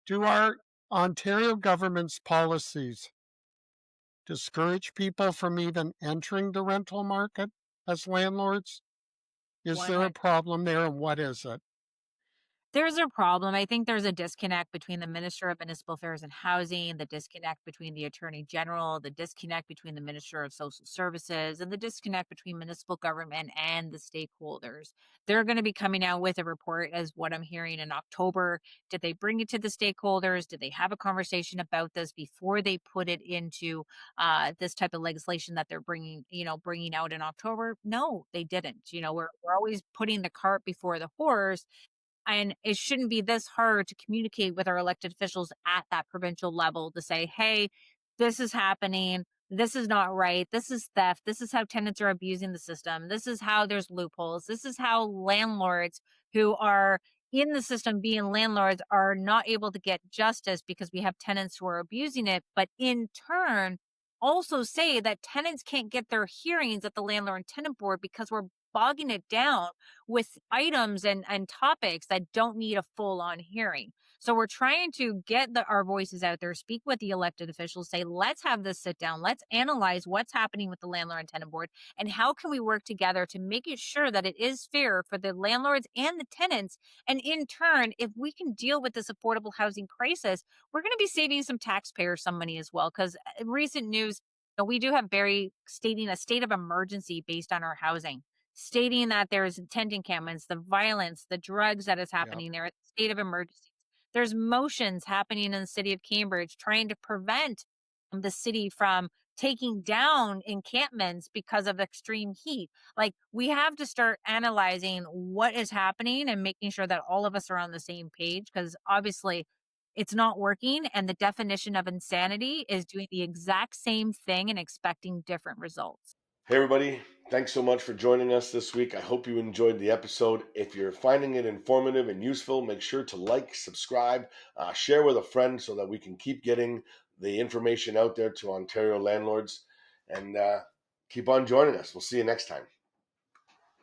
Do our Ontario government's policies discourage people from even entering the rental market as landlords? Is there a 100. problem there, and what is it? There's a problem. I think there's a disconnect between the Minister of Municipal Affairs and Housing, the disconnect between the Attorney General, the disconnect between the Minister of Social Services, and the disconnect between municipal government and the stakeholders. They're going to be coming out with a report, as what I'm hearing, in October. Did they bring it to the stakeholders? Did they have a conversation about this before they put it into this type of legislation that they're bringing out in October? No, they didn't. We're always putting the cart before the horse, and it shouldn't be this hard to communicate with our elected officials at that provincial level to say, hey, this is happening. This is not right. This is theft. This is how tenants are abusing the system. This is how there's loopholes. This is how landlords who are in the system being landlords are not able to get justice because we have tenants who are abusing it. But in turn, also say that tenants can't get their hearings at the Landlord and Tenant Board because we're bogging it down with items and topics that don't need a full on hearing. So we're trying to get our voices out there, speak with the elected officials, say, let's have this sit down. Let's analyze what's happening with the Landlord and Tenant Board and how can we work together to make it sure that it is fair for the landlords and the tenants. And in turn, if we can deal with this affordable housing crisis, we're going to be saving some taxpayers some money as well. Because recent news, we do have very stating a state of emergency based on our housing, stating that there's tent encampments, the violence, the drugs that is Yep. happening there, at the state of emergency. There's motions happening in the city of Cambridge trying to prevent the city from taking down encampments because of extreme heat. Like, we have to start analyzing what is happening and making sure that all of us are on the same page, because obviously it's not working. And the definition of insanity is doing the exact same thing and expecting different results. Hey, everybody. Thanks so much for joining us this week. I hope you enjoyed the episode. If you're finding it informative and useful, make sure to like, subscribe, share with a friend so that we can keep getting the information out there to Ontario landlords, and keep on joining us. We'll see you next time.